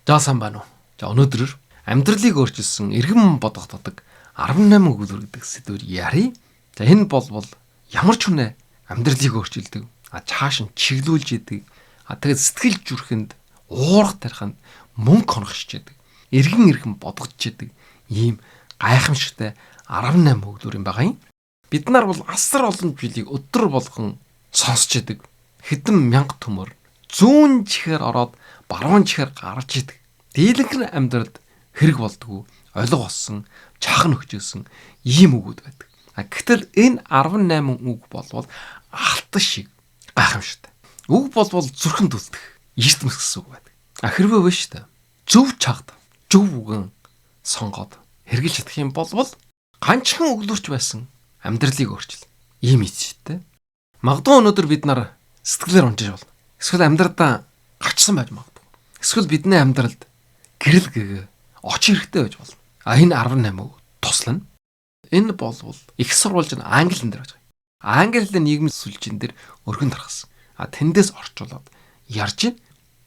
За сайн байна уу? За өнөөдөр амьдралыг өөрчилсөн эрхэм бодогддог 18 өгүүлбэр гэдэг сэдвээр ярий. За энэ бол ямар ч хүнээ амьдралыг өөрчилдөг, цааш нь чиглүүлж идэг, тэгээд сэтгэл зүрхэнд уурах тариханд мөнгө хоногч идэг, эргэн бодогдож идэг ийм гайхамшигтай 18 өгүүлбэр юм байгаа юм. Бид нар бол асар олон жилийг өдөр болгон сонсч идэг. Хэдэн мянга төмөр зүүн чихээр ороод баруун чихээр гарч идэг. Дийлэнх амьдралд хэрэг болдгоо ойлгох болсон, чахан өгчөөсөн ийм үгүүд байдаг. Гэтэл энэ 18 үг болвол алтан шиг гайхамшигтай. Үг болвол зүрхэнд үлдэх эрт мэс гэсэн үг байдаг. Хэрвээ вэ шүү дээ. Зөв чагд, зөв үгэн сонгоод хэрэгжилж чадах юм болвол ганчхан өглөрч байсан амьдралыг өөрчил. Ийм эцтэй. Магадгүй өнөөдөр бид нар сэтгэлээр унжиж болно. Эсвэл амьдралдаа гачсан байж магадгүй. Эсвэл бидний амьдралд гэрэл гэгээ очих хэрэгтэй байж болно. Энэ 18 туслана. Энэ болвол их сурвалж нь англи хэл дээр байж байгаа. Англи хэлний нийгмийн сүлжээн дээр өргөн тархсан. Тэндээс орчуулад ярьж ийн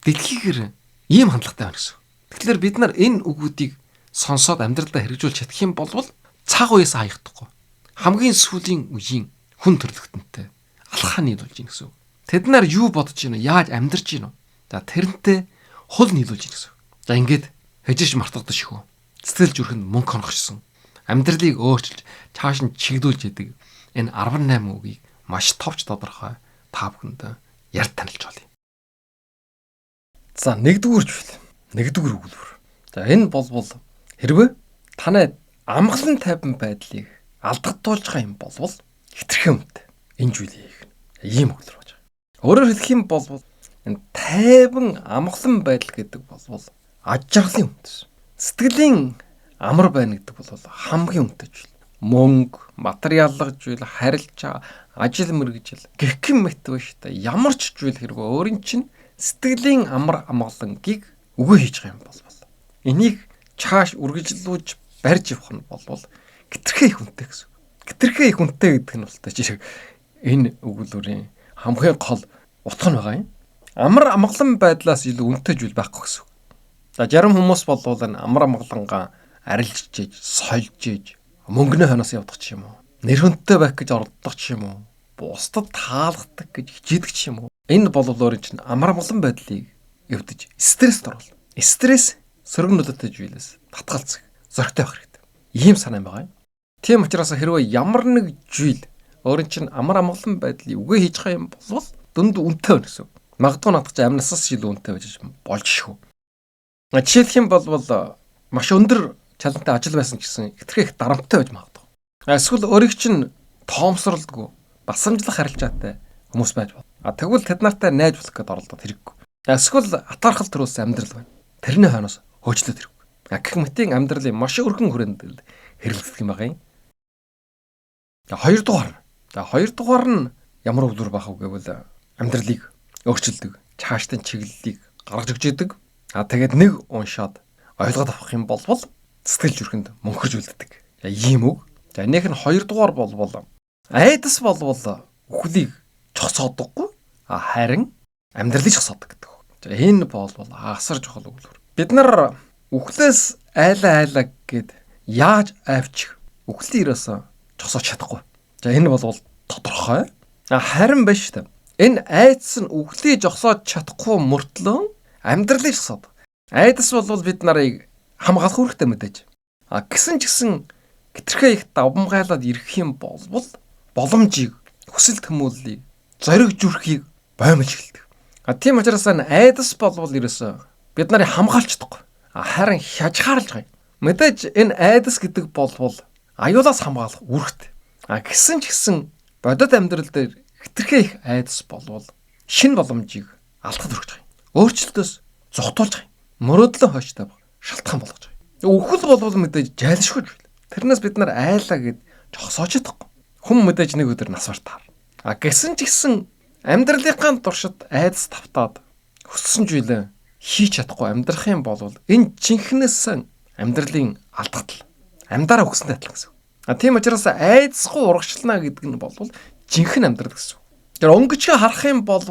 дэлхийгээр ийм хандлагатай байна гэсэн. Тэгэхээр бид нар энэ үгүүдийг сонсоод амьдралдаа хэрэгжүүлж чадах юм болвол цаг үеэс хаяхдаггүй. Хамгийн сүүлийн үеийн хүн төрлөختөнтэй алхаа нийлүүлж ийн гэсэн. Тэд нар юу бодож байна, яаж амьдарч байна вэ? За тэрнтэй хул нийлүүлж ийн гэсэн. За ингээд хажиж мартагдаж шүү. Сэтгэл зүрхэнд мөнгө хоногчсон. Амьдралыг өөрчилж цааш нь чиглүүлж яадаг энэ 18 үгийг маш товч тодорхой та бүхэнд ярь танилж олъё. За нэгдүгээр өгүүлбэр. За энэ болвол хэрвээ танай амгалан тайван байдлыг алдагдуулж байгаа юм болвол хэтэрхий үнэтэй энэ зүйлийг хийх. Ийм өгүүлбэр байж байгаа. Өөрөөр хэлэх юм бол энэ тайван амгалан байдал гэдэг болвол аж жаргалын үнэтэй. Сэтгэлийн амар байна гэдэг бол хамгийн үнэтэй зүйл. Мөнгө, материаллык зүйл, харилцаа, ажил мэргэжил гэх мэт биш та ямар ч зүйл хэрэг өөрийн чинь сэтгэлийн амар амгалангийг өгөө хийж байгаа юм болвол энийг чааш үргэлжлүүлж барьж явах нь болвол хэтэрхий их үнэтэй гэсэн. Хэтэрхий их үнэтэй гэдэг нь бол жишээ энэ өгүүлбэрийн хамгийн гол утга нь байгаа юм. Амар амгалан байдлаас илүү үнэтэй зүйл байхгүй гэсэн. За зарим хүмүүс болвол энэ амар амгалангаа арилжж ээж, сольж ээж, мөнгөний хойноос явдаг ч юм уу. Нэр хүндтэй байх гэж орддог ч юм уу. Бусдад таалагддаг гэж хичээдэг ч юм уу. Энэ болвол өөрийн чинь амар амгалан байдлыг өвдөж стресст оруулна. Стресс сөрөг нөлөөтэй зүйлээс татгалзах, зоригтой байх хэрэгтэй. Ийм санаа байгаа юм. Тийм учраас хэрвээ ямар нэг зүйл өөрийн чинь амар амгалан байдлыг үгээ хийж байгаа юм болвол дүнд үнэтэй байна гэсэн. Магадгүй надад ч амнасаас илүү үнэтэй байж болж шүү. Жишээлх юм бол маш өндөр чалантай ажил байсан ч гэсэн хэтэрхий их дарамттай байж магадгүй. Эсвэл өөрийг чинь тоомсорлдгүй, басамжлах харилцаатай хүмүүс байж болно. Тэгвэл тэд нартай найз болох гэдээ оролдоод хэрэггүй. Эсвэл атаархал төрүүлсэн амьдрал байна. Тэрний хойноос хөөжлөд хэрэггүй. Гэх мэтийн амьдралын маш өргөн хүрээнд хэрэглэгдэх юм байгаа юм. Хоёрдугаар нь ямар өвлөр байх вэ гэвэл амьдралыг өөрчилдөг, цаашдын чиглэлийг гаргаж өгч идэг. Тэгээд нэг уншаад ойлгоод авах юм болвол сэтгэл зүрхэнд мөнхөрж үлддэг. Ийм үг. За энийх нь хоёрдугаар болвол айдас болвол үхлийг зогсоодоггүй, харин амьдралыг зогсоодог гэдэг. За энэ болвол асар чухал өгүүлбэр. Бид нар үхлээс айлаа гэд яаж авчих үхлийн ирээс зогсооч чадахгүй. За энэ болвол тодорхой. Харин биш үү? Энэ айдас нь үхлийг зогсоож чадахгүй мөртлөө амьдралыг зогсоодог. Айдас болвол бид нарыг хамгаалах үүрэгтэй мэдээж. Гэсэн ч гэсэн хэтэрхий их давмгайлаад ирэх юм болвол боломжийг, хүсэл тэмүүллийг, зориг зүрхийг боомлж эхэлдэг. Тийм учраас айдас болвол ерөөсөө бид нарыг хамгаалж чадахгүй. Харин хяжгаарлаж байгаа юм. Мэдээж энэ айдас гэдэг болвол аюулаас хамгаалах үүрэгтэй. Гэсэн ч гэсэн бодит амьдрал дээр хэтэрхий их айдас болвол шинэ боломжийг алдахад хүрэж байгаа юм. Өөрчлөлтөөс зогтуулж байгаа юм. Мөрөөдлөө хойштой шалтгаан болгож байгаа. Үхэл болвол мэдээж жайлшгүй зүйл. Тэрнээс бид нар айлаа гэд жогсоож чадахгүй. Хүн мэдээж нэг өдөр нас бартаар. Гэсэн ч гэсэн амьдралынхаа туршид айдас тавтаад хүссэн зүйлээ хийж чадахгүй амьдрах юм бол энэ жинхнээс амьдралын алдагдал. Амьдараа өгсөндөө адилхан гэсэн. Тийм учраас айдасгүй урагшлана гэдэг нь бол жинхэнэ амьдрал гэсэн. Тэр өнгөчгөө харах юм бол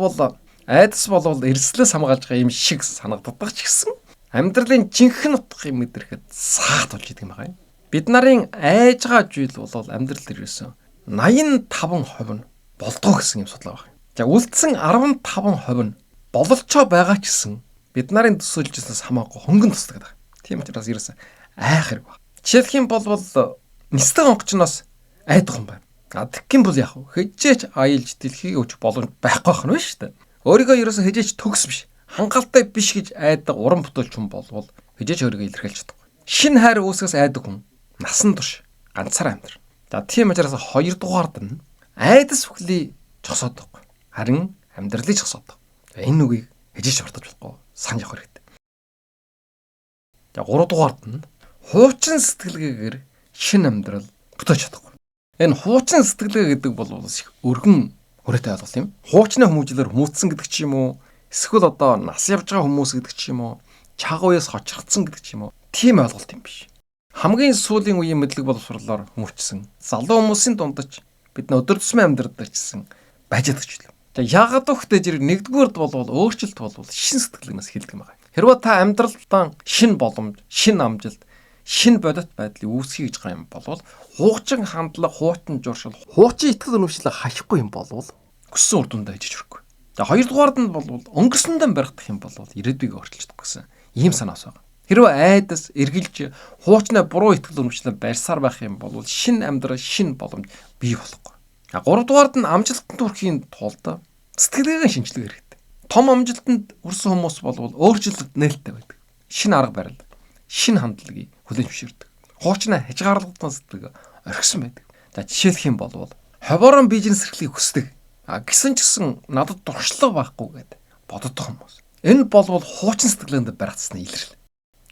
айдас болвол эрсдлээс хамгаалж байгаа юм шиг санагддаг ч гэсэн амьдралын жинхэнэ утгыг мэдрэхэд саат болж идэг юм байна. Бид нарын айж байгаа зүйл бол амьдрал дээр юусэн 85% нь болдгоо гэсэн юм судлаа байна. За үлдсэн 15% нь бололцоо байгаа ч гэсэн бид нарын төсөөлжсэнээс хамаагүй хөнгөн тусдаг гэдэг. Тийм учраас ерөөсөө айх хэрэг байна. Жишээлх юм бол нислэг онгочноос айдах юм байна. Тэгэх юм бол яах вэ? Хэжээч аялж дэлхийг өчөх боломж байхгүй байх нь байна шүү дээ. Өөрийгөө ерөөсөө хэжээч төгс биш, хангалттай биш гэж айдаг уран бүтээлч хүн болвол хэжээч өөрийгөө илэрхийлж чадахгүй. Шинэ хайр үүсгээс айдаг хүн насан турш ганцаараа амьдрал. За тийм учраас хоёрдугаард нь айдас бүхлийг зогсоодог. Харин амьдралыг зогсоодог. Энэ үгийг хэжээч мартаж болохгүй. Санаж явах хэрэгтэй. За гуравдугаард нь хуучин сэтгэлгээгээр шинэ амьдрал бүтээж чадахгүй. Энэ хуучин сэтгэлгээ гэдэг бол их өргөн хүрээтэй ойлголт юм. Хуучны хүмүүжлэр хүмүүцсэн гэдэг ч юм уу, эсвэл одоо нас явж байгаа хүмүүс гэдэг ч юм уу, чаг уяас хочрогдсон гэдэг ч юм уу. Тийм ойлголт юм биш. Хамгийн сүүлийн үеийн мэдлэг боловсруулалтаар хүмүүжсэн залуу хүмүүсийн дундаж бид өдөр тутмын амьдралд ирсэн байж байгаа юм. За яагаад гэвэл зэрэг нэгдүгээрд бол өөрчлөлт бол шин сэтгэлгээс хэлдэг юм байна. Хэрвээ та амьдралдаа шин боломж, шин амжилт, шин бодит байдлыг үүсгэх гэж байгаа юм бол хуучин хандлага, хуучин журшил, хуучин итгэл үнэмшлийг хаяхгүй юм бол өссөн үр дүндээ ижиж хүрхгүй. За хоёрдугаард нь бол өнгөрсөндөө баригдах юм бол ирээдүйг өөрчилдөг гэсэн ийм санаас байна. Хэрвээ айдас, эргэлж, хуучнаа буруу итгэл үнэмшлийг барьсаар байх юм бол шин амьдрал, шин боломж бий болохгүй. А гуравдугаард нь амжилтанд хүрэхийн тулд сэтгэлгээний шинжилгээ хэрэгтэй. Том амжилтанд хүрсэн хүмүүс бол өөрчлөлт нээлттэй байдаг. Шин арга барил, шин хандлагыг хүлээн зөвшөөрдөг. Хуучнаа хязгаарлалтын сэтгэлгээ орхисон байдаг. За жишээлх юм бол ховорон бизнес эрхлийг хүсдэг. Гэсэн ч гэсэн надад туршлага байхгүй гэдэг боддог хүмүүс. Энэ бол хуучин сэтгэлгээнд баригдсны илэрэл.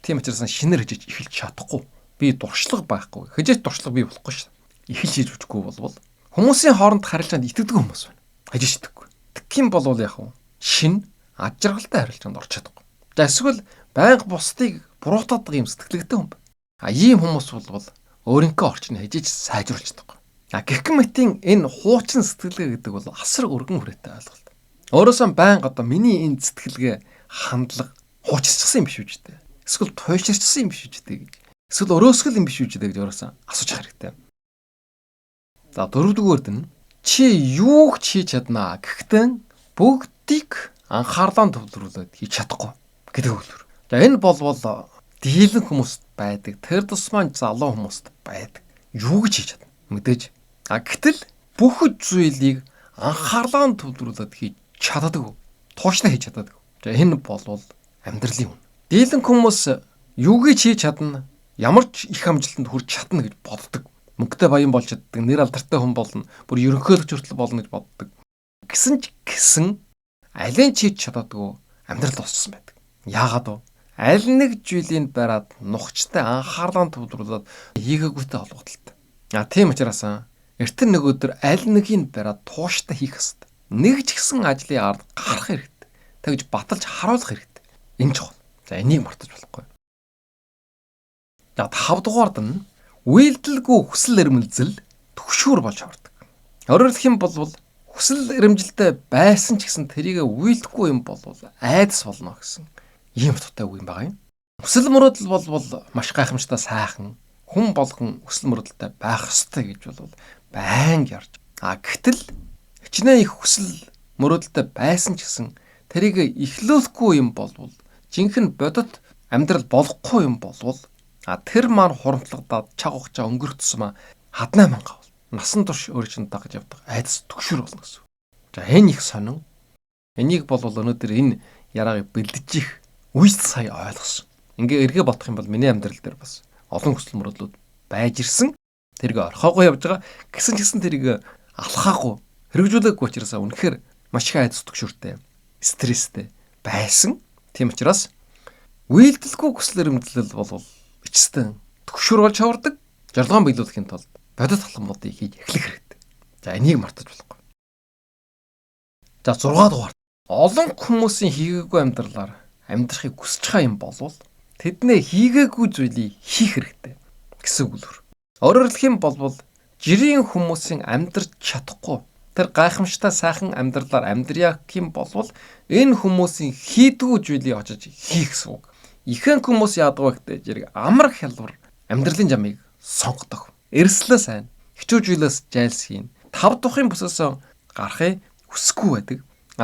Тийм учраас шинээр хижиж эхэлж чадахгүй. Би дуршлаг байхгүй. Хижээж дуршлаг бий болохгүй шүү. Эхэлж хийж үжихгүй бол хүмүүсийн хооронд харилцаанд итгэдэг хүмүүс байна. Хижиж итгэхгүй. Тэгэх юм бол яах вэ? Шин ад жаргалтай харилцаанд орч чадахгүй. За эсвэл байнга бусдыг буруутгадаг юм сэтгэлгээтэй хүн байна. Ийм хүмүүс бол өөрийнхөө орчныг хижиж сайжруулж чадахгүй. Гэх мэтийн энэ хуучин сэтгэлгээ гэдэг бол асар өргөн хүрээтэй ойлголт. Өөрөөсөө байнга одоо миний энэ сэтгэлгээ хандлага хуучирчсан юм биш үү гэдэг. Эсвэл туйширчсан юм биш үү гэдэг. Эсвэл өрөөсгөл юм биш үү гэдэг өөрөөсөө асууж хэрэгтэй. За дөрөвдүгээрд нь чи юу ч хийж чаднаа. Гэхдээ бүгдийг анхаарлаа төвлөрүүлээд хийж чадахгүй гэдэг үлгэр. За энэ бол дийлэн хүмүүст байдаг. Тэр тусмаа залуу хүмүүст байдаг. Юу гэж хийж чадна. Мэдээж. Гэтэл бүх зүйлийг анхаарлаа төвлөрүүлээд хийж чаддаг. Тууштай хийж чаддаг. За энэ бол амьдралын үн. Дийлэн хүмүүс юу гэж хийж чадна, ямар ч их амжилтанд хүрч чадна гэж боддог. Мөнгөтэй баян болж чаддаг, нэр алдартай хүн болно, бүр ерөнхийлөгч хүртэл болно гэж боддог. Гэсэн алийг ч хийж чадаагүй амьдрал болчихсон байдаг. Яагаад вэ? Аль нэг зүйлийг бариад нухчтай анхаарлаа төвлөрүүлээд хийгээгүйтэй холбогдолтой. Тийм учраас эртэн нэг өдөр аль нэгийг бариад тууштай хийх хэрэгтэй. Нэг ч гэсэн ажлын ард гарах хэрэгтэй. Тэгж баталж харуулах хэрэгтэй. Энэ чухал. За энийг мартаж болохгүй. За 5 дугаард нь үйлдэлгүй хүсэл эрмэлзэл түгшүүр болж хардаг. Өөрөөр хэлэх юм бол хүсэл эрмэлзэлтэй байсан ч гэсэн тэрийг үйлдэхгүй юм бол айдас болно гэсэн ийм утгатай үг юм байна. Хүсэл мөрөөдөл бол маш гайхамшигтай сайхан хүн болгон хүсэл мөрөөдөлтэй байх ёстой гэж бол байнга ярьж. Гэтэл хичнээн их хүсэл мөрөөдөлтэй байсан ч гэсэн тэрийг эхлүүлэхгүй юм бол жинхэнэ бодит амьдрал болохгүй юм бол тэр маань хурамтлагдаад чаг хугацаа өнгөрөх тусмаа хаднаа мянга бол насан турш өөрчлөлт дагаж явдаг айдас түгшүүр болно гэсэн. За энэ их сонин. Энийг бол өнөөдөр энэ яраагийг бэлдэж их үйс сая ойлгосон. Ингээ эргээ бодох юм бол миний амьдрал дээр бас олон хүсэл мөрөөдлүүд байж ирсэн. Тэрийг орхоогүй явж байгаа. Гэсэн ч гэсэн тэрийг алхаагүй хэрэгжүүлээгүй учраас үнэхээр маш их айдас түгшүүртэй, стресстэй байсан. Тийм учраас үйлдэлгүй хүсэл эрмэлзэл бол ичстэн түгшүүр болж хавардаг. Жаргалан биелүүлэхийн тулд бодит халамбуудыг хийж эхлэх хэрэгтэй. За энийг мартаж болохгүй. За 6 дугаар. Олон хүмүүсийн хийгээгүй амьдралаар амьдрахыг хүсэж байгаа юм бол тэдний хийгээгүй зүйлийг хийх хэрэгтэй гэсэн үг л. Өөрөөр хэлэх юм бол жирийн хүмүүсийн амьдрч чадахгүй тэр гайхамшигтай сайхан амьдралаар амьдрах юм бол энэ хүмүүсийн хийдгүү зүйлийг очиж хийх гэсэн үг. ихэнх хүмүүс яадаг вэ гэдэг зэрэг амар хялбар амьдралын замыг сонгодог. Эрслээ сайн, хичүүжүүлээс жайлсхийн, тав тухын бүсээс гарахыг хүсэхгүй байдаг.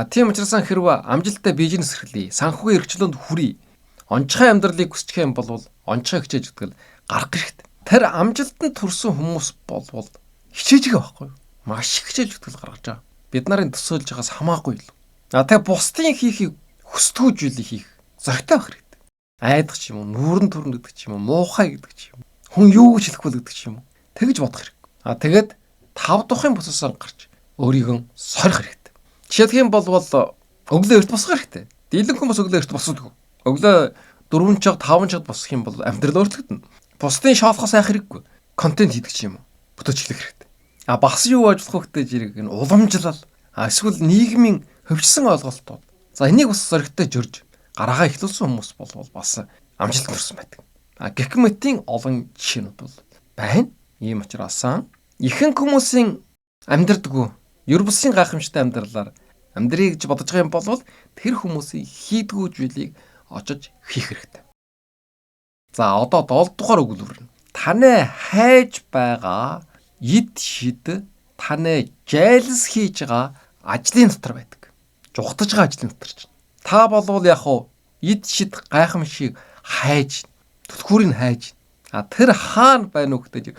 Тийм учраас хэрвээ амжилттай бизнес эрхлэе, санхүүгийн эрхчлөөнд хүрье, онцгой амьдралыг хүсчих юм бол онцгой хичээж өгдөл гарах хэрэгтэй. Тэр амжилтанд хүрсэн хүмүүс болвол хичээж байгаа байхгүй юу? Маш их хичээж өгдөл гаргаж байгаа. Бид нарын төсөөлж байгаас хамаагүй л. Тэгээ бусдын хийхийг хүсдэггүй зүйлийг хийх зөрөгтэй байх хэрэгтэй. Айдах ч юм уу, нүүрэн төрн гэдэг ч юм уу, муухай гэдэг ч юм уу, хүн юу гэж хэлэхгүй гэдэг ч юм уу. Тэгж бодох хэрэгтэй. Тэгээд тав тухын бүсээс гарч өөрийгөө сорих хэрэгтэй. Жишээлх юм бол өглөө эрт босох хэрэгтэй. Дийлэн хүмүүс өглөө эрт босдог. Өглөө 4 цаг 5 цаг босох юм бол амьдрал өөрчлөгдөнө. Бусдын шоолохоос айх хэрэггүй. Контент хийдэг ч юм уу. Бүтээч хэлэх хэрэгтэй. Бас юу байж болох вэ гэдэг нь уламжлал. Эсвэл нийгмийн хөвчсөн ойлголтууд. За энийг бас зөрөгтэй жөрж гараагаа ихлүүлсэн хүмүүс бол бас амжилт хүрсэн байдаг. Гекмэтийн олон жишээнүүд бол байна. Ийм учраас ихэнх хүмүүсийн амьдрдаггүй ер бусын гайхамшигтай амьдралаар амьдрий гэж бодож байгаа юм бол тэр хүмүүсийн хийдгүү зүйлийг очиж хийх хэрэгтэй. За одоо 7 дугаар өгүүлбэр. Таны хайж байгаа эд шид таны жайлс хийж байгаа ажлын дотор байдаг. Жухтаж байгаа ажлын дотор чинь. Та болвол яг хуу эд шид гайхамшиг хайж, түлхүүрийг хайж. Тэр хаана байна уу гэдэг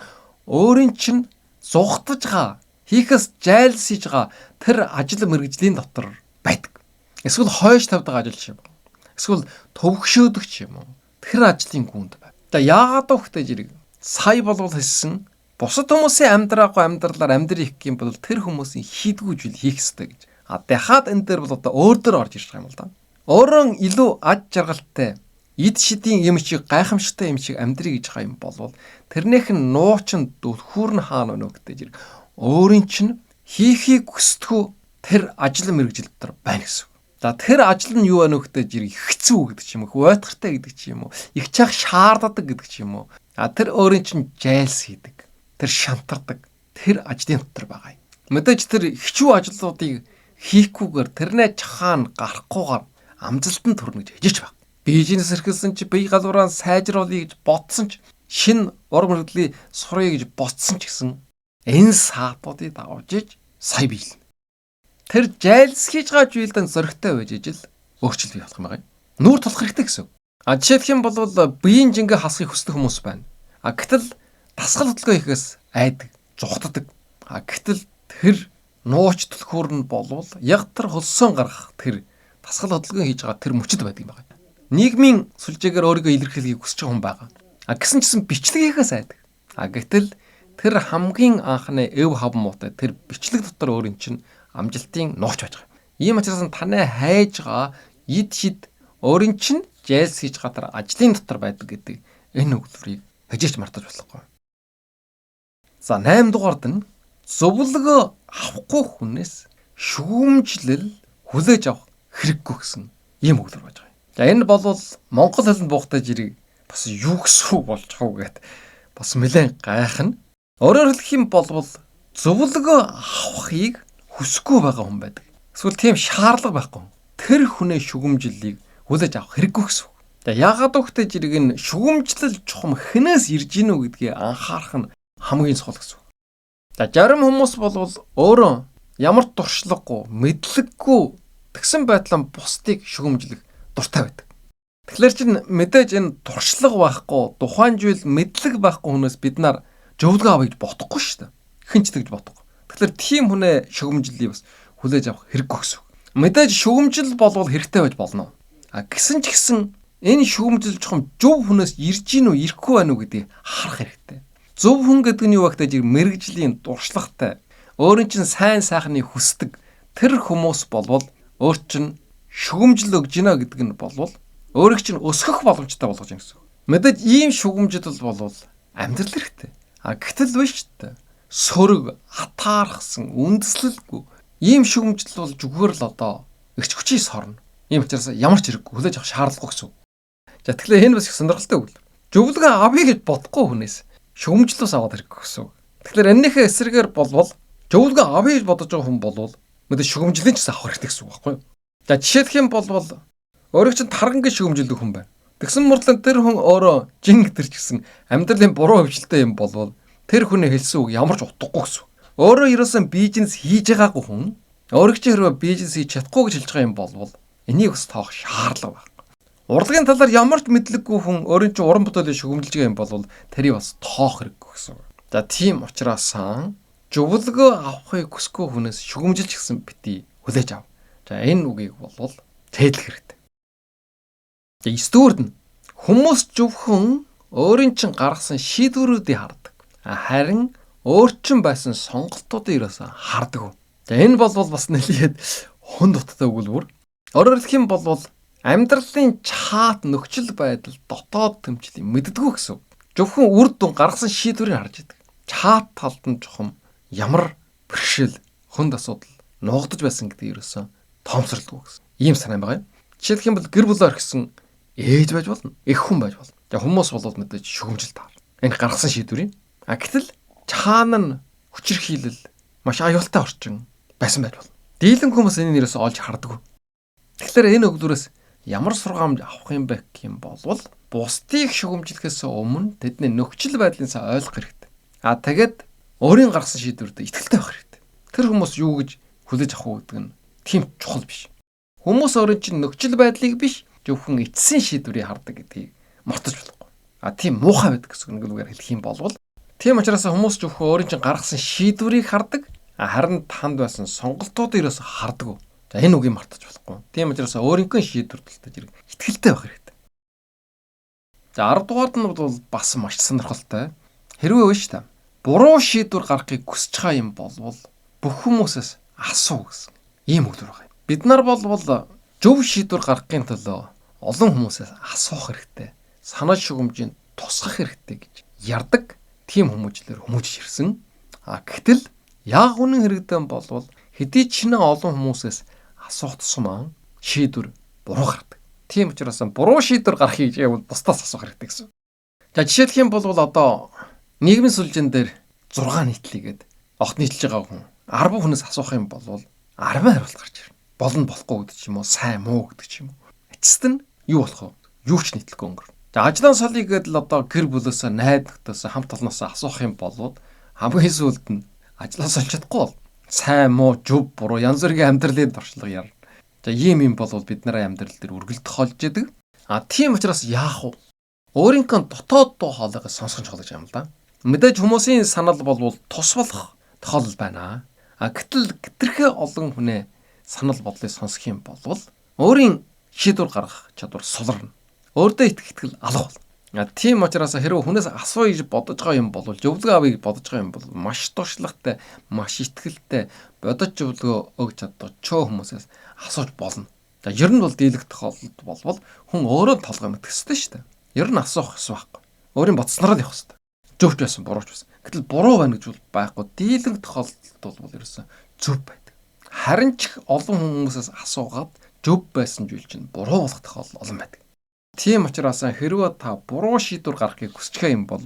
өөрийн чинь зугтаж байгаа, хийхээс жайлс хийж байгаа тэр ажил мэргэжлийн дотор байдаг. Эсвэл хойш тавьдаг ажил юм. Эсвэл төвөгшөөдөг юм уу? Тэр ажлын гүнд байна. Яагаад вэ гэдэг зэрэг сая болвол хэлсэн бусад хүмүүсийн амьдраагүй амьдралаар амьдрих юм бол тэр хүмүүсийн хийдгүү зүйл хийх ёстой гэж. Дахиад энэ дээр бол одоо өөр дөр орж ирж байгаа юм л да. Өөрөөр илүү аж жаргалтай эд шидийн юм шиг гайхамшигтай юм шиг амьдрий гэж байгаа юм болвол тэрнийх нь нуучин түлхүүр нь хаана өнө гэдэг зэрэг өөрийн чинь хийхийг хүсдэггүй тэр ажил мэргэжил дотор байна гэсэн. Тэр ажил нь юу байна вэ гэдэг зэрэг хэцүү гэдэг ч юм уу, уйтгартай гэдэг ч юм уу, их чах шаарддаг гэдэг ч юм уу. Тэр өөрийн чинь жайлс хийдэг. Тэр шантардаг. Тэр ажлын дотор байгаа юм. Мэдээж тэр хичүү ажлуудыг хийхгүйгээр тэрнээ чахаан гарахгүйгээр амжилтанд хүрнэ гэж хижиж баг. Бизнес эрхэлсэн чи бие галуураа сайжруулъя гэж бодсон ч шин ур мөрөдлийн сурыг гэж бодсон ч гэсэн энэ саатуудыг давж иж сая биелнэ. Тэр жайлс хийж байгаа зүйлдэн зөрөгтэй байж ижил өөрчлөлт бий болох юм байна. Нүүр тулах хэрэгтэй гэсэн. Жишээлх юм бол биеийн жингээ хасахыг хүсдэг хүмүүс байна. Гэтэл дасгал хөдөлгөөн хийхээс айдаг, зүхтдаг. Гэтэл тэр нууч түлхүүр нь болвол яг тэр хөлсөөн гаргах тэр дасгал хөдөлгөөн хийж байгаа тэр мөчөд байдаг юм байна. Нийгмийн сүлжээгээр өөрийгөө илэрхийлэхийг хүсэж байгаа хүн байгаа. Гэсэн чсэн бичлэг хийхээс айдаг. Гэтэл тэр хамгийн анхны эв хав муутай тэр бичлэг дотор өөрийн чинь амжилтын нууч байж байгаа. Ийм учраас таны хайж байгаа эд шид өөрийн чинь жайлс хийж байгаа тэр ажлын дотор байдаг гэдэг энэ өгүүлбэрийг хажиж мартаж болохгүй. За 8 дугаард нь зөвлөгөө авахгүй хүнээс шүүмжлэл хүлээж авах хэрэггүй гэсэн ийм өгүүлбэр байж байгаа. За энэ бол монгол хэлэнд буухтай жирийг бас юу гэсэн үг болж байгаа вэ гэд бас нэлээд гайхна. Өөрөөр хэлэх юм бол зөвлөгөө авахыг хүсэхгүй байгаа хүн байдаг. Эсвэл тийм шаардлага байхгүй. Тэр хүнээ шүгэмжлэлийг хүлээж авах хэрэггүй гэсэн. Яагаад гэвэл жирэг энэ шүгэмжлэл чухам хинээс ирж гинүү гэдгийг анхаарах нь хамгийн чухал гэсэн. Зарим хүмүүс бол өөрөө ямар туршлагагүй, мэдлэггүй тэгсэн байдлаа бусдыг шүгэмжлэх дуртай байдаг. Тэгэхээр чинь мэдээж энэ туршлага байхгүй, тухайн зүйл мэдлэг байхгүй хүнээс бид нар зөвлөгөө авъя гэж бодохгүй шүү дээ. Хинч тэгж бодохгүй. Тэгэхээр тийм хүнээ шүгэмжлэлийг бас хүлээж авах хэрэггүй гэсэн. Мэдээж шүгэмжил болвол хэрэгтэй байж болно. Гэсэн ч гэсэн энэ шүгэмжил чухам зөв хүнээс ирж гин үү, ирэхгүй байна уу гэдгийг харах хэрэгтэй. Зөв хүн гэдэг нь юу вэ гэхээр мэрэгжлийн дуршлагатай, өөрийн чинь сайн сайхныг хүсдэг тэр хүмүүс болвол өөр чинь шүгэмжил өгж гинэ гэдэг нь болвол өөрийг чинь өсгөх боломжтой болгож гин гэсэн. Мэдээж ийм шүгэмжил болвол амьдрал хэрэгтэй. Гэтэл биш ч сөрөг, хатаархсан, үндэслэлгүй ийм шүгэмжил бол зүгээр л одоо өгч хүчийг сорно. Ийм учраас ямар ч хэрэггүй хүлээж авах шаардлагагүй гэсэн. За тэгэхээр энэ бас их сонирхолтой үг л. Зөвлөгөө авъя гэж бодохгүй хүнээс шүгэмжлээс аваад хэрэггүй гэсэн. Тэгэхээр энэнийхээ эсрэгээр болвол зөвлөгөө авъя гэж бодож байгаа хүн болвол мэдээ шүгэмжлийн ч авах хэрэгтэй гэсэн үг байхгүй юу? За жишээлх юм бол өөрөг чинь таргангийн шүгэмжилдэг хүн байна. Тэгсэн мөртлөө тэр хүн өөрөө жин гэтэрч гэсэн амьдралын буруу хөвчлөлтэй юм болвол тэр хүний хэлсэн үг ямар ч утгагүй гэсэн. Өөрөө ерөөсөн бизнес хийж байгаагүй хүн өөрөө ч хэрвээ бизнес хийж чадахгүй гэж хэлж байгаа юм болвол энийг бас тоох шаардлага байна. Урлагийн талаар ямар ч мэдлэггүй хүн өөрийн чинь уран бүтээлийг шүгэмжилж байгаа юм болвол тэрийг бас тоох хэрэггүй гэсэн. За тийм учраас зөвлөгөө авахыг хүсэхгүй хүнээс шүгэмжилж гисэн бити хүлээж ав. За энэ үгийг болвол тээдлэх хэрэгтэй. За 9-р нь хүмүүс зөвхөн өөрийн чинь гаргасан шийдвэрүүдийг хардаг. Харин өөрчн байсан сонголтуудыг ерөөсөө хардаг. За энэ болвол бас нэлээд хүн дуттай өгүүлбэр. Өөрөөр хэлэх юм бол амьдралын чаат нөхцөл байдал дотоод тэмцлийг мэддэггүй гэсэн. Зөвхөн үр дүн гаргасан шийдвэрийг харж идэг. Чаат талд нь жохом ямар бэрхшээл, хүнд асуудал нуугдаж байсан гэдэг ерөөсөө тоомсорлгүй гэсэн. Ийм санаа байгаа юм. Жишээлх юм бол гэр бүл орхисон ээж байж болно, эх хүн байж болно. За хүмүүс болоод мэдээж шүгэмжил таар. Энэ гаргасан шийдвэрийн. Гэтэл цаана нь хүчирхийлэл маш аюултай орчин байсан байж болно. Дийлэн хүмүүс энэ нэрээс олж харддаг. Тэгэхээр энэ өгдөрөөс ямар сургаамж авах юм бэ гэх юм бол бусдыг шүгэмжлэхээс өмнө тэдний нөхцөл байдлыг сайн ойлгох хэрэгтэй. Тэгээд өөрийн гаргасан шийдвэрт итгэлтэй байх хэрэгтэй. Тэр хүмүүс юу гэж хүлээж авах уу гэдэг нь тийм чухал биш. Хүмүүс өөрийн чинь нөхцөл байдлыг биш зөвхөн эцсийн шийдвэрийг хардаг гэдгийг мартаж болохгүй. Тийм муухай байдаг гэсэн нэг үгээр хэлэх юм бол тийм учраас хүмүүс зөвхөн өөрийн чинь гаргасан шийдвэрийг хардаг. Харин танд байсан сонголтуудыг ерөөсө хардаг. За энэ үгийг мартаж болохгүй. Тийм учраас өөрийнхөө шийдвэр талтай зэрэг итгэлтэй байх хэрэгтэй. За 10 дугаард нь бол бас маш сонирхолтой. Хэрвээ биш та буруу шийдвэр гаргахыг хүсэж байгаа юм бол бүх хүмүүсээс асуу гэсэн. Ийм өгдөр байгаа. Бид нар бол зөв шийдвэр гаргахын төлөө олон хүмүүсээс асуух хэрэгтэй. Санаа шугамжийг тусгах хэрэгтэй гэж ярддаг. Тийм хүмүүжлэр хүмүүжиж ирсэн. Гэтэл яг үнэн хэрэгтэн болвол хэдий ч нэ олон хүмүүсээс асуух тусмаа шийдвэр буруу гардаг. Тийм учраас буруу шийдвэр гаргахыг явал бусдаас асуух хэрэгтэй гэсэн. За жишээлх юм бол одоо нийгмийн сүлжээн дээр 6 нийтлэгээд огт нийтлж байгаа хүн 10 хүнээс асуух юм бол 10 хариулт гарч ирнэ. Болно болохгүй гэдэг ч юм уу, сайн муу гэдэг ч юм уу. Эцэст нь юу болох вэ? Юу ч нийтлэхгүй өнгөрнө. За ажлын солийг гэдэл одоо гэр бүлээсээ, найдвартаас, хамт олноосоо асуух юм бол хамгийн сүүлд нь ажлаа солж чадахгүй бол сайн муу, зөв буруу янз бүрийн амьдралын туршлага ярна. За ийм юм бол бид нарын амьдрал дээр үргэлж тохиолж идэг. Тийм учраас яах вэ? Өөрийнхөө дотоод дуу хоолойгоо сонсгож чухал юм л да. Мэдээж хүмүүсийн санал бол тус болох тохиолдол байна. Гэтэл гэтэрхээ олон хүнээ санал бодлыг сонсох юм бол өөрийн шийдвэр гаргах чадвар суларна. Өөртөө итгэл алга болно. Тийм учраас хэрвээ хүнээс асууя гэж бодож байгаа юм бол зөвлөгөө авъя гэж бодож байгаа юм бол маш туршлагатай, маш итгэлтэй бодож зөвлөгөө өгч чаддаг чөө хүмүүсээс асууж болно. За ер нь бол дийлэх тохиолдолд болвол хүн өөрөө толгой мэдэх ёстой шүү дээ. Ер нь асуух ёс байхгүй. Өөрийн бодснороо л явах ёстой. Зөвч байсан, бурууч байсан. Гэтэл буруу байна гэж бол байхгүй. Дийлэх тохиолдолд бол ерөөсөн зөв байдаг. Харин ч олон хүмүүсээс асуугаад зөв байсан зүйл чинь буруу болох тохиолдол олон байдаг. Тийм учраас хэрвээ та буруу шийдвэр гаргахыг хүсэж юм бол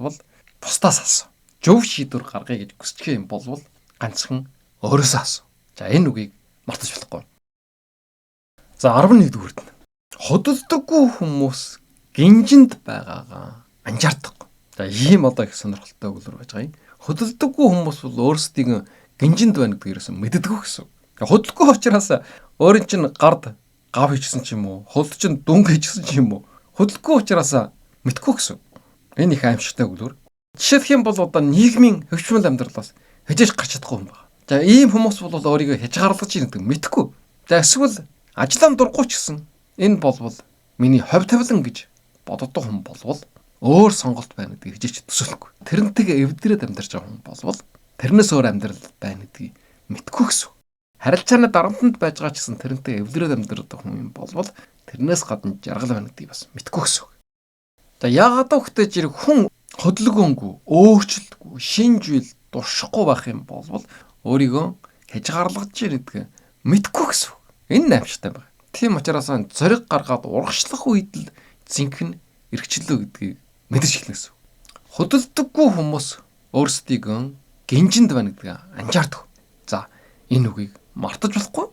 бусдаас асуу. Зөв шийдвэр гаргая гэж хүсэж юм бол ганцхан өөрөөсөө асуу. За энэ үгийг мартаж болохгүй. За 11-р нь хөдөлдөггүй хүмүүс гинжинд байгаагаа анзаардаг. За ийм одоо их сонирхолтой өгүүлбэр байж байгаа юм. Хөдөлдөггүй хүмүүс бол өөрсдийг гинжинд байна гэдгийг ерөөсөн мэддэггүй гэсэн. Хөдөлгөхгүй учраас өөрийн чинь гард гав хийчихсэн ч юм уу, хөлд чинь дүнг хийчихсэн ч юм уу. Хөдөлгөхгүй учраас мэдхгүй гэсэн. Энэ их аимшигтай өгүүлбэр. Жишээлх юм бол одоо нийгмийн хөвчмөл амьдралаас хэж гарч чадахгүй юм байна. За ийм хүмүүс бол өөрийгөө хязгаарлаж байгаа гэдэг мэдхгүй. За эсвэл ажлаа дургуй ч гэсэн энэ болвол миний хувь тавилан гэж боддог хүн болвол өөр сонголт байна гэдгийг хижээч төсөөлөхгүй. Тэрнтэйгээ эвдрээд амьдарч байгаа хүн болвол тэрнээс өөр амьдрал байна гэдгийг мэдхгүй гэсэн. Харилцааны дарамтанд байж байгаа ч гэсэн тэрнтэйгээ эвдрээд амьдардаг хүн юм болвол тэрнээс гадна жаргал байна гэдгийг бас мэдхгүй гэсэн. За яагаад гэвэл зэрэг хүн хөдөлгөөнгүй, өөрчлөлтгүй, шинж үйл дуршихгүй байх юм болвол өөрийгөө хязгаарлаж ирдэг мэдхгүй гэсэн. Энэ аимшигтай байна. Тийм учраас зориг гаргаад урагшлах үед л зинхэнэ эргчлөө гэдгийг мэдэрч эхлэх гэсэн. Хөдөлдөггүй хүмүүс өөрсдийгөө гинжинд байна гэдгийг анзаардаг. За энэ үгийг мартаж болохгүй.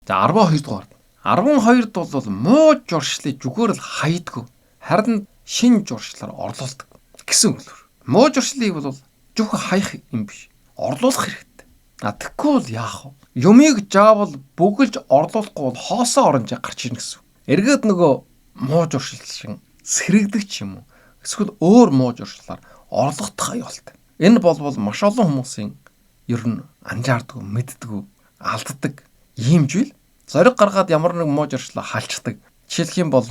За 12 дугаар. 12-д бол муу журшлыг зүгээр л хаядгүй. Харин шин журшлаар орлуулдаг гэсэн үг. Муу журшлыг бол зөвхөн хаях юм биш. Орлуулах хэрэгтэй. Тэгэхгүй бол яах вэ? Юмыг заавал бүгэлж орлуулахгүй бол хоосоо оронжоо гарч ирнэ гэсэн. Эргээд нөгөө муу журшил шиг сэрэгдэг ч юм уу. Эсвэл өөр муу журшлаар орлогдох аюултай. Энэ бол маш олон хүмүүсийн ер нь анжаардаг, мэддэг, алддаг ийм зүйл. Зориг гаргаад ямар нэг муу журшлаа халчдаг. Жишээлх юм бол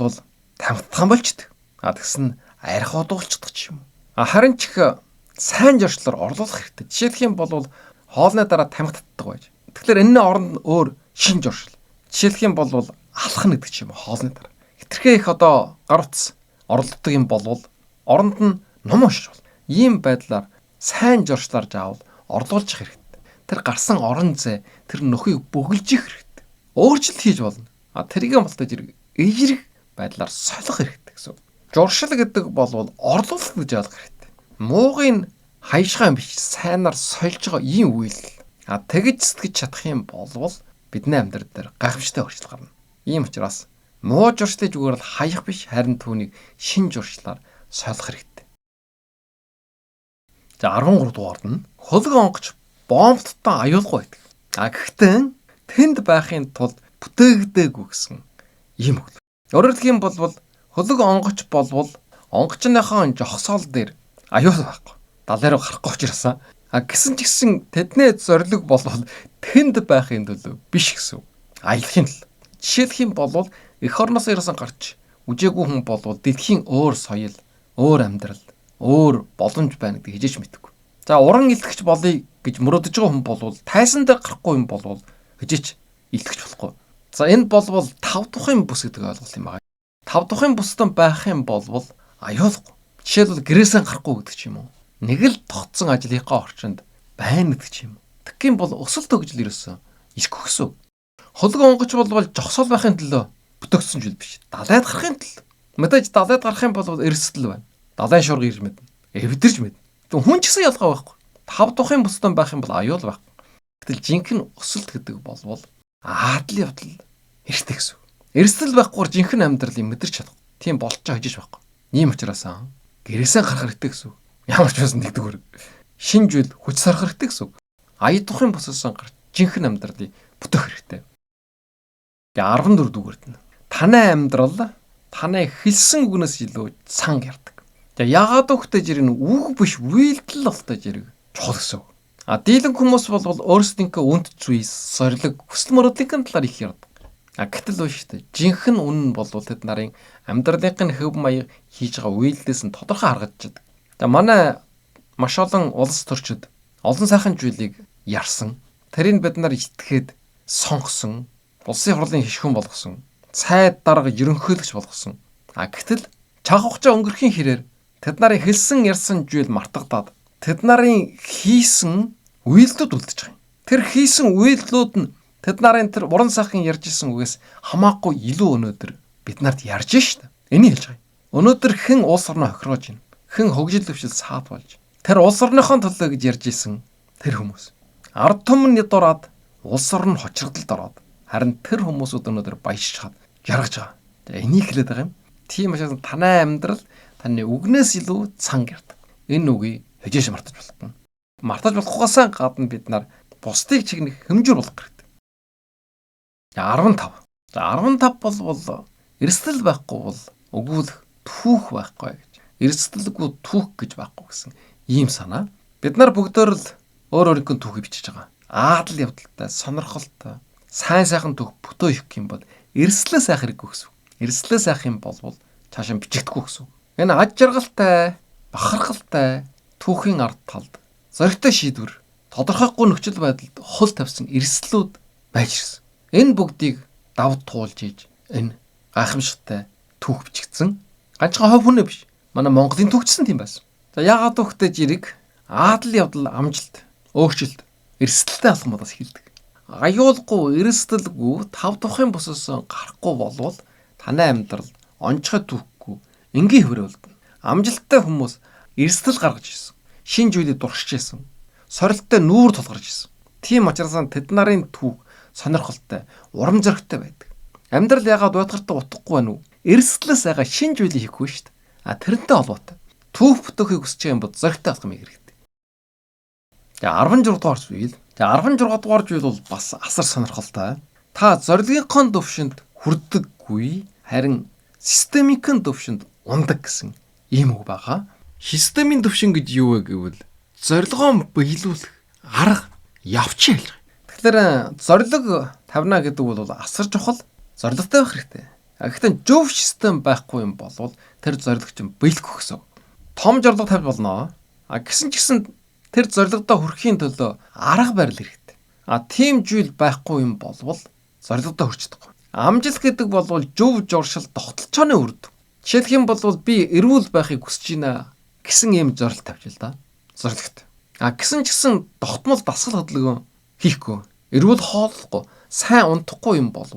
тамтхан болчдөг. Тэгсэн арх одуулцдаг ч юм уу. Харин ч их сайн журшлаар орлуулах хэрэгтэй. Жишээлх юм бол хоолны дараа тамхитдаг байж. Тэгэхээр энэ оронд өөр шин журшил. Жишээлх юм бол алхна гэдэг ч юм уу хоолны дараа. Хитрхээ их гар утас орлогддог юм болвол оронд нь ном уншиж бол. Ийм байдлаар сайн журшлаар заавал орлуулж хэрэгтэй. Тэр гарсан орон зай тэр нөхийг бөглөжих хэрэгтэй. Өөрчлөлт хийж болно. Тэрийг малтаж эерэг байдлаар солих хэрэгтэй гэсэн. Журшил гэдэг бол орлуулалт гэж ойлгох хэрэгтэй. Муугийн хайшгаа юм биш сайнаар сольж байгаа ийм үйлдэл. Тэгж сэтгэж чадах юм болвол бидний амьдрал дээр гайхамшигтай өөрчлөлт гарна. Ийм учраас муу журшлыг зүгээр л хаях биш харин түүнийг шин журшлаар солих хэрэгтэй. За 13 дугаард нь хөлөг онгоч бомбттай аюулгүй байдаг. Гэхдээ тэнд байхын тулд бүтээгдээгүй гэсэн ийм үг. Өөрөөр хэлэх юм бол хөлөг онгоч болвол онгочныхоо жогсоол дээр аюул байхгүй. Далай руу гарахгүй учраас гэсэн ч гэсэн тэдний зорилго бол тэнд байхын төлөө биш гэсэн. Аялахын тул. Жишээлх юм бол эх орноос ирсэн гарч үжээгүй хүн бол дэлхийн өөр соёл, өөр амьдрал, өөр боломж байна гэдэг хижээч мэдгүй. За уран илтгэж болъё гэж мөрөөдөж байгаа хүн бол тайсан дээр гарахгүй юм бол хижээч илтгэж болохгүй. За энэ бол 5 тухайн бүс гэдэг ойлголт юм байна. 5 тухайн бүстэн байх юм бол аюулгүй. Жишээлбэл гэрээсээ гарахгүй гэдэг ч юм уу. Нэг л тогтсон ажлынхаа орчинд байна гэдэг ч юм. Тэгхийн бол өсөлт хөгжил ерөөсөн ирэхгүй гэсэн. Хөлөг онгоч бол жогсоол байхын төлөө бүтэгдсэн зүйл биш. Далайд гарахын төлөө. Мэдээж далайд гарах юм бол эрсдэл байна. Далайн шуурга ирж мэднэ. Эвдэрч мэднэ. Тэгвэл хүн ч гэсэн ялгаа байхгүй. 5 тухайн бүстэн байх юм бол аюул байхгүй. Гэтэл жинхэнэ өсөлт гэдэг бол аадлын явдал эрсдэг гэсэн. Эрсдэл байхгүйгээр жинхэнэ амьдралыг мэдэрч чадах. Тийм болж байгаа хижиж байхгүй. Ийм учраас гэрээсээ гарах хэрэгтэй гэсэн. Ямар ч байсан нэгдүгээр. Шинэ зүйл хүч сарах хэрэгтэй гэсэн. Ая тухайн босоос гарч жинхэнэ амьдралыг бүтэх хэрэгтэй. Тэгээ 14 дугаард нь таны амьдрал таны хэлсэн үгнээс илүү цанг ярддаг. Тэгээ яагаад өгтэй жирийн үг биш үйлдэл болтой жирийг чухал гэсэн. Дийлэн хүмүүс бол өөрсдийнхөө үнд зүйл, зориг, хүсэл мөрөөдлийн талаар их ярддаг. Гэтэл биш шүү дээ. Жинхэнэ үнэн бол тэд нарын амьдралын хөв маяг хийж байгаа үйлдэлээс нь тодорхой харагдаж байдаг. За манай маш олон улс төрчид олон сайхан зүйлийг ярсан. Тэрийг бид нар итгээд сонгосон. Улсын хурлын гишүүн болгосон. Цайд дарга ерөнхийлөгч болгосон. Гэтэл чанга хугацаа өнгөрөхийн хэрээр тэд нарын хэлсэн ярьсан зүйл мартагдаад тэд нарын хийсэн үйлдэлүүд үлдэж байгаа юм. Тэр хийсэн үйлдэлүүд нь тэд нарын тэр уран сайхан ярьж исэн үгээс хамаагүй илүү өнөөдөр бид нарт ярьж шít. Энийг хэлж байгаа юм. Өнөөдөр хэн улс орноо хохироож байна? Хэн хөгжил төвшил саад болж? Тэр улс орныхон төлөө гэж ярьж исэн тэр хүмүүс. Ард түмэн дураад улс орн хочирдолд ороод харин тэр хүмүүсүүд өнөөдөр баяшчаад яргаж байгаа. Энийг хэлээд байгаа юм. Тийм учраас танай амьдрал таны үгнээс илүү цанг ярддаг. Энэ үгийг хижээш мартаж болохгүй. Мартаж болохгүйгээс гадна бид нар бусдыг чигнэх хэмжүүр болох хэрэгтэй. 15. За 15 бол эрсдэл байхгүй бол өгүүлэх түүх байхгүй гэж. Эрсдэлгүй түүх гэж байхгүй гэсэн ийм санаа. Бид нар бүгдөө л өөр өөрийнхөө түүхийг бичиж байгаа. Аадал явдалтай, сонирхолтой, сайн сайхан түүх бүтөө их юм бол эрсдлээ сайх хэрэггүй гэсэн. Эрсдлээ сайх юм бол цаашаа бичигдэхгүй гэсэн. Энэ аж жаргалтай, бахархалтай түүхийн ард талд зоригтой шийдвэр, тодорхойгүй нөхцөл байдалд хол тавьсан эрсдлүүд байж ирсэн. Энэ бүгдийг давд туулж ийж энэ гайхамшигтай түүх бичигдсэн. Ганцхан хов хүнээ биш. Манай Монголын түүхчсэн тийм байсан. За яагаад түүхтэй жирийг аадал явдал амжилт, өөрчлөлт, эрсдэлтэй алхамудаас хэлдэг. Аюулгүй, эрсдэлгүй 5 тухайн босоос гарахгүй болвол таны амьдрал онцгой түүхгүй энгийн хөврөлдөн. Амжилттай хүмүүс эрсдэл гаргаж ирсэн. Шин зүйлийг дуршиж ирсэн. Сорилттой нүүр тулгарч ирсэн. Тийм учраас тэд нарын түүх сонирхолтой, урам зоригтой байдаг. Амьдрал ягаад уйтгартай утгагүй байна уу? Эрсдлээс айгаа шинж үеийг хийхгүй шүү дээ. Тэрнтэй холбоотой. Түүх бүтэөхийг хүсэж байгаа юм бол зоригтой болох юм хэрэгтэй. За 16 дугаар зүйл. За 16 дугаар зүйл бол бас асар сонирхолтой. Та зорилгынхон төвшөнд хүрдэггүй, харин системикэн төвшөнд ундаг гэсэн ийм үг байгаа. Системийн төвшин гэж юу вэ гэвэл зорилгоо биелүүлэх арга явц ялж байгаа. Тэгэхээр зорилго тавина гэдэг бол асар чухал. Зорилготой байх хэрэгтэй. Гэхдээ зөв систем байхгүй юм бол тэр зорилго чинь биелэхгүй гэсэн. Том зорилго тавьж болно. Гэсэн ч гэсэн тэр зорилгодоо хүрэхийн төлөө арга барил хэрэгтэй. Тийм зүйл байхгүй юм бол зорилгодоо хүрч чадахгүй. Амжилт гэдэг бол зөв журшил тогтолцооны үр дүн. Жишээлх юм бол би эрүүл байхыг хүсэж байна гэсэн ийм зорилт тавьж л да. Зорилгот. Гэсэн ч гэсэн тогтмол дасгал хөдөлгөөн хийхгүй. Эрүүл хооллохгүй, сайн унтахгүй юм бол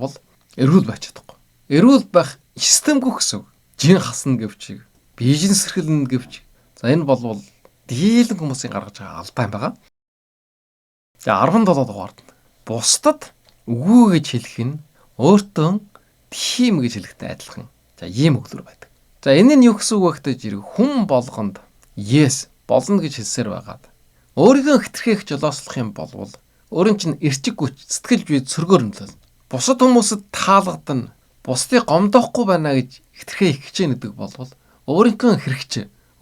эрүүл байж чадахгүй. Эрүүл байх системгүй гэсэн үг. Жин хасна гэвч, бизнес эрхэлнэ гэвч. За энэ бол дийлэн хүмүүсийн гаргаж байгаа алдаа юм байна. За 17 дугаард бусдад үгүй гэж хэлэх нь өөртөө тийм гэж хэлэхтэй адилхан. За ийм өглөр байдаг. За энэ нь юу гэсэн үг вэ гэхтэй зэрэг хүн болгонд yes болно гэж хэлсээр байгаад өөрийгөө хэтэрхийх жолоослох юм бол өөрийн чинь эрчиг хүч сэтгэл зүй цөргөөр нөлөөлнө. Бусад хүмүүсэд таалгадан бусдыг гомдоохгүй байна гэж хэтэрхий их хичээнэ гэдэг бол өөрийнхөө хэрэгч,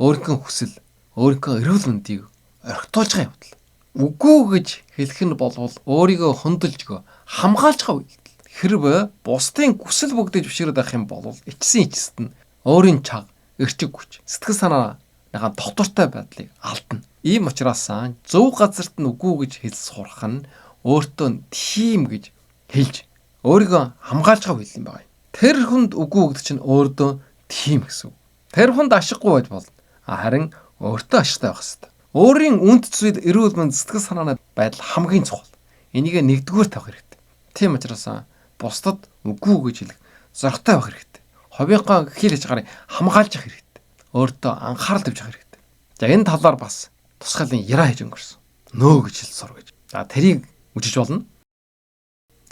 өөрийнхөө хүсэл, өөрийнхөө эрүүл мэндийг орхитуулж байгаа явдал. Үгүй гэж хэлэх нь бол өөрийгөө хөндлөж хамгаалж байгаа үйлдэл. Хэрвээ бусдын хүсэл бүгдийг зөвшөөрөд байх юм бол эцсийн эцэст нь өөрийн чаг, эрчиг хүч, сэтгэл санаагаа доктортой байдлыг алдна. Ийм учраас зөв газарт нь үгүй гэж хэлж сурах нь өөртөө тийм гэж хэлж өөрийгөө хамгаалж байгаа үйл юм байна. Тэр хүнд үгүй гэдэг чинь өөртөө тийм гэсэн үг. Тэр хүнд ашиггүй байж болно. Харин өөртөө ашигтай байх хэрэгтэй. Өөрийн үнд зүйл эрүүл мэнд сэтгэл санааны байдал хамгийн чухал. Энийг нэгдүгээр тавих хэрэгтэй. Тийм учраас бусдад үгүй гэж хэлэх зоригтой байх хэрэгтэй. Ховийнхоо хил хийж гарыг хамгаалж явах хэрэгтэй. Өөртөө анхаарал тавьж явах хэрэгтэй. За энэ талаар бас тусгайлын яраа хийж өнгөрсөн. Нөө гэж хэл сур гэж. За тэрийг үжиж болно.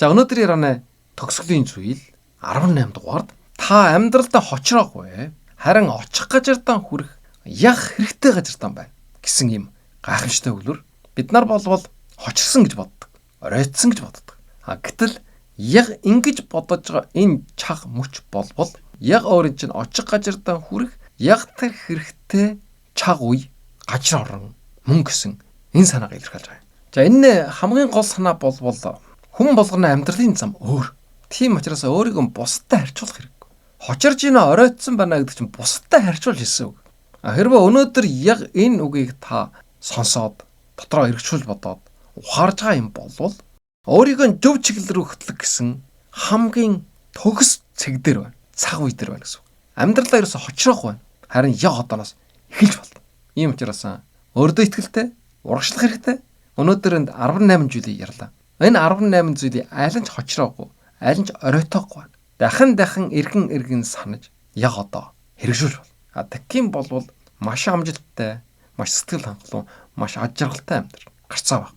За өнөөдрийн ярианы төгсгөлийн зүйл 18 дугаард та амьдралдаа хочроогүй. Харин очих газартаа хүрэх яг хэрэгтэй газартаа байна гэсэн юм гайхамшигтай өглөр. Бид нар бол хочрсон гэж боддог. Оройтсон гэж боддог. Гэтэл яг ингэж бодож байгаа энэ чаг мөч бол яг өөрийн чинь очих газартаа хүрэх яг тэр хэрэгтэй чаг үе газар орон мөн гэсэн энэ санааг илэрхийлж байгаа. За энэ хамгийн гол санаа бол хүн болгоны амьдралын зам өөр. Тийм учраас өөрийгөө бусдад харьцуулах хэрэггүй. Хочирж ийнэ оройтсон байна гэдэг чинь бусдад харьцуул хэлсэн үг. Хэрвээ өнөөдөр яг энэ үгийг та сонсоод дотроо эргчүүл бодоод ухаарж байгаа юм бол өөрийгөө зөв чиглэл рүү хөтлөх гэсэн хамгийн төгс цэг дээр байна. Цаг үе дээр байна гэсэн үг. Амьдралаа ерөөсө хочрох байна. Харин яг одооноос эхэлж болно. Ийм учраас өөртөө итгэлтэй, урагшлах хэрэгтэй. Өнөөдөр энд 18 зүйлийг ярьлаа. Энэ 18 зүйлийг аль нь ч хочроогүй, аль нь ч оройтоогүй байна. Дахин эргэн санаж яг одоо хэрэгжүүлж болно. Таким бол маш амжилттай, маш сэтгэл хангалуун, маш аж аргалтай амьдрал гарцаа баг.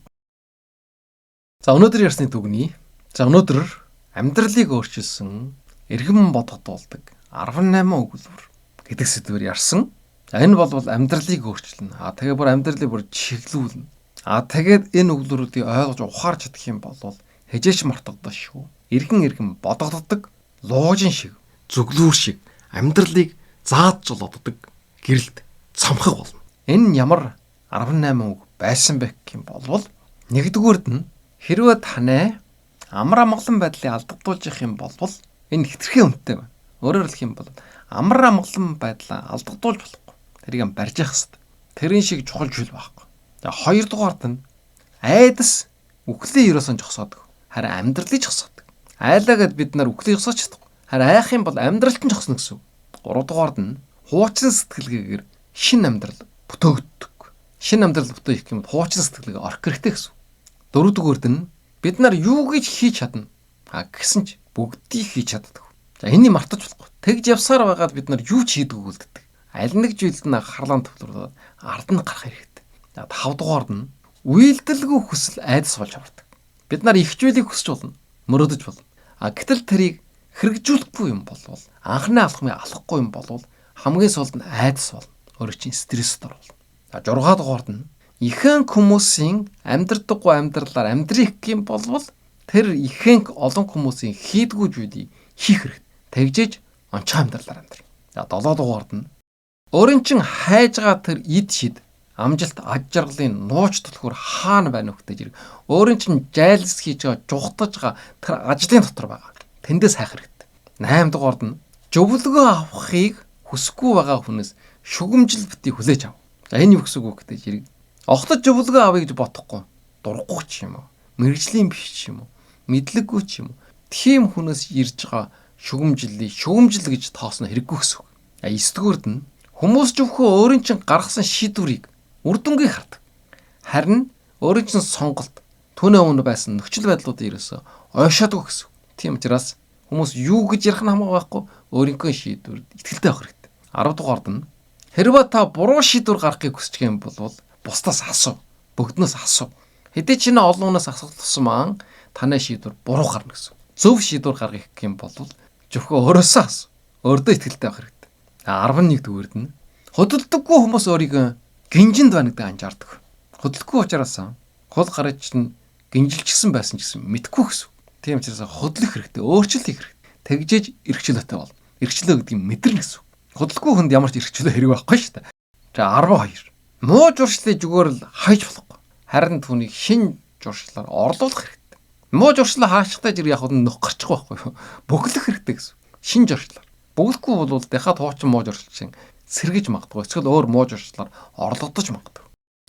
За өнөөдөр ярьсны дүгнэе. За өнөөдөр амьдралыг өөрчилсөн эрхэм бодогдуулдаг 18 өгүүлбэр гэдэг сэдвээр ярьсан. За энэ бол амьдралыг өөрчилнө. Тэгээ бүр амьдралыг бүр чиглүүлнэ. Тэгээд энэ өгүүлбэрүүдийг ойлгож ухаарч чадах юм бол хежээч мартагдаж шүү. Эргэн бодогддог луужин шиг, зүглүүр шиг амьдралыг зааж жолооддаг гэрэлд цамхаг болно. Энэ нь ямар 18 үг байсан бэ гэх юм бол нэгдүгüүрд нь хэрвээ танай амар амгалан байдлыг алдагдуулж явах юм бол энэ хэтэрхий үнэтэй байна. Өөрөөр хэлэх юм бол амар амгалан байдлаа алдагдуулж болохгүй. Тэрийг барьж явах хэрэгтэй. Тэрийн шиг чухал зүйл байхгүй. За хоёрдугаард нь айдас үхлээ ерөөсөн жогсоодог. Харин амьдралыг жогсоодог. Айлаагаад бид нар үхлээ жогсооч чадахгүй. Харин айх юм бол амьдралт нь жогсно гэсэн. Гуравдугаард нь хуучин сэтгэлгээгээр шинэ амьдрал бүтөөгддөг. Шинэ амьдрал бүтээх юм бол хуучин сэтгэлгээ орох хэрэгтэй гэсэн. Дөрөвдүгээрд нь бид нар юу гэж хийж чадна гэсэн ч бүгдийг хийж чаддаг. За энийг мартаж болохгүй. Тэгж явсаар байгаад бид нар юу ч хийдэггүй үлддэг. Аль нэг зүйлд нь харлаан төвлөрөөд ард нь гарах хэрэгтэй. За 5 дугаард нь үйлдэлгүй хүсэл айдас болж авардаг. Бид нар их зүйлийг хүсэж болно, мөрөөдөж болно. Гэтэл тэрийг хэрэгжүүлэхгүй юм болвол анхны алхмыг алахгүй юм болвол хамгийн сүүлд нь айдас болно. Өөрөөр чинь стресст орвол. За 6 дугаард нь ихэнх хүмүүсийн амьдрдаггүй амьдралаар амьдрэх юм болвол тэр ихэнх олон хүмүүсийн хийдгүү зүйлийг хийх хэрэгтэй. Тэгжээж онцгой амьдралаар амьдрах. За 7 дугаард нь өөрийн чин хайж байгаа тэр эд шид амжилт аж жаргалын нууц түлхүүр хаана байна вэ гэж хэрэг өөрийн чин жайлс хийж байгаа жухтаж байгаа тэр ажлын дотор байгаа. Тэндээс хайх хэрэгтэй. 8 дугаард нь зөвлөгөө авахыг хүсэхгүй байгаа хүнээс шүгэмжил бити хүлээж ав. За энэ юу гэсэн үг вэ гэж хэрэг огтод зөвлөгөө авъя гэж бодохгүй. Дургуй ч юм уу, мэрэгжлийн биш ч юм уу, мэдлэггүй ч юм уу. Тийм хүнээс ирж байгаа шүгэмжил гэж тоосно хэрэггүй гэсэн үг. 9 дугаард нь хүмүүс зөвхөн өөрийн чин гаргасан шийдвэрийг үр дүнгийн хардаг. Харин өөрийн чин сонголт түүний өмнө байсан нөхцөл байдлуудыг ерөөсөө ойшоодгүй гэсэн. Тийм учраас хүмүүс юу гэж ярих нь хамаагүй байхгүй өөрийнхөө шийдвэрд итгэлтэй байх хэрэгтэй. 10 дугаард нь хэрвээ та буруу шийдвэр гаргахыг хүсэж байгаа юм бол бусдаас асуу. Бүгднээс асуу. Хэдий ч олоонаас асуулт тусмаа таны шийдвэр буруу гарна гэсэн. Зөв шийдвэр гаргах юм бол зөвхөн өөрөөсөө асуу. Өөртөө итгэлтэй байх хэрэгтэй. 11 дугаард нь хөдөлдөггүй хүмүүс өөрийгөө гинжинд байна гэдэг анзаардаг. Хөдөлгөхгүй учраас хол гараж чинь гинжилжсэн байсан гэсэн мэдхгүй гэсэн. Тийм учраас хөдлөх хэрэгтэй, өөрчлөлт хийх хэрэгтэй. Тэгжээж эрхчлөөтэй бол. Эрхчлөө гэдэг нь мэдэрнэ гэсэн. Хөдөлгөхгүй хүнд ямар ч эрхчлөө хэрэг байхгүй шүү дээ. За 12. Муу журшлыг зүгээр л хайж болохгүй. Харин түүнийг шин журшлаар орлуулах хэрэгтэй. Муу журшлаа хааштай жир яг нөх гарчих байхгүй юу? Бөглөх хэрэгтэй гэсэн. Шин журшлаар. Бөглөхгүй бол дахиад хуучин муу журшил чинь сэргэж магадгүй. Эсвэл өөр муу журшлаар орлогдож магадгүй.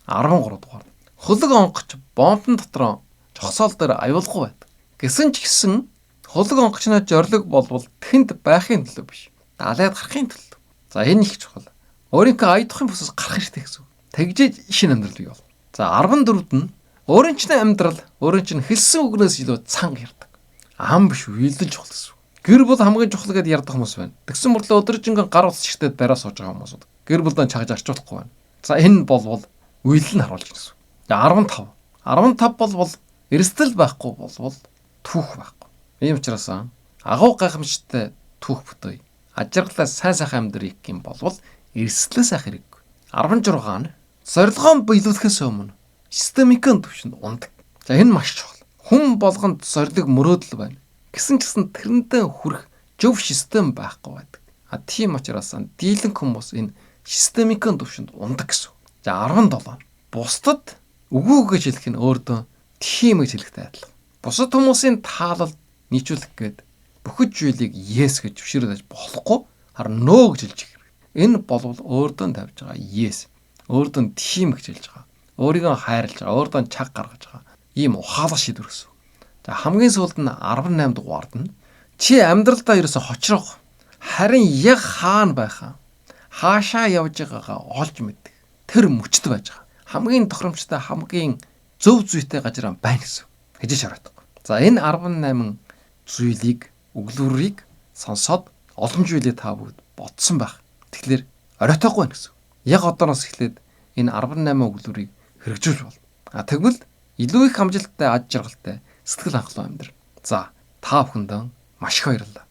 13 дугаар. Хөлөг онгоч бомбын дотор жогсоол дээр аюулгүй байдаг. Гэсэн ч гэсэн хөлөг онгочноо зориг болвол тэнд байхын төлөө биш. Далайд гарахын төлөө. За энэ их чухал. Өөрийнхөө аядахын бүсээс гарах хэрэгтэй гэсэн. Тэгжээж шинэ амьдрал бий болно. За 14-д нь өөрийн чинь амьдрал, өөрийн чинь хэлсэн үгнээс илүү цанга ярддаг. Ам биш үйлдэл чухал гэсэн. Гэр бүл хамгийн чухал гэдээ ярддаг хүмүүс байна. Тэгсэн мөрлөө өдөржингэн гар ус ширтээд бараа сууж байгаа хүмүүсүүд. Гэр бүлдээ чагж арчуулахгүй байна. За энэ болвол үйлдэл нь харуулж байна гэсэн. За 15. 15 болвол эрсдэл байхгүй болвол түүх байхгүй. Ийм учраас агуу гайхамшигтай түүх бүтээе. Аж аргалаа сайн амьдрэх юм болвол эрсдлээ сайх хэрэггүй. 16 нь зорилгоо биелүүлэхээс өмнө системикийн төвшөнд ундаг. За энэ маш чухал. Хүн болгонд зориг мөрөөдөл байна. Гэсэн тэрэндээ хүрэх зөв систем байхгүй байдаг. Тийм учраас дийлэнх хүмүүс энэ системикийн төвшөнд ундаг гэсэн. За 17. Бусдад үгүй гэж хэлэх нь өөртөө тийм гэж хэлэхтэй адилхан. Бусад хүмүүсийн таалал нийцүүлэх гээд бүхэж зүйлийг yes гэж зөвшөөрөж болохгүй харин no гэж хэлж хэрэг. Энэ болвол өөртөө тавьж байгаа yes. Өөртөө тийм гэж хэлж байгаа. Өөрийгөө хайрлаж байгаа, өөртөө чаг гаргаж байгаа. Ийм ухаалаг шийдвэр гэсэн. За хамгийн сүүлд нь 18 дугаард нь чи амьдралдаа ерөөсө хочрох. Харин яг хаана байхаа, хаашаа явж байгаагаа олж мэддэг. Тэр мөчд байж байгаа. Хамгийн тохиромжтой, хамгийн зөв зүйтэй газар байна гэсэн. Хэж шаарддаг. За энэ 18 зүйлийг, өглөөрийг сонсоод олон зүйлийг та бүгд бодсон байх. Тэгэхээр оройтоогүй байна гэсэн. Яг одооноос эхлээд энэ 18 өглөөрийг хэрэгжүүлж болно. Тэгвэл илүү их амжилттай, аж жаргалтай, сэтгэл хангалуун амьдрал. За та бүхэндээ маш их баярлалаа.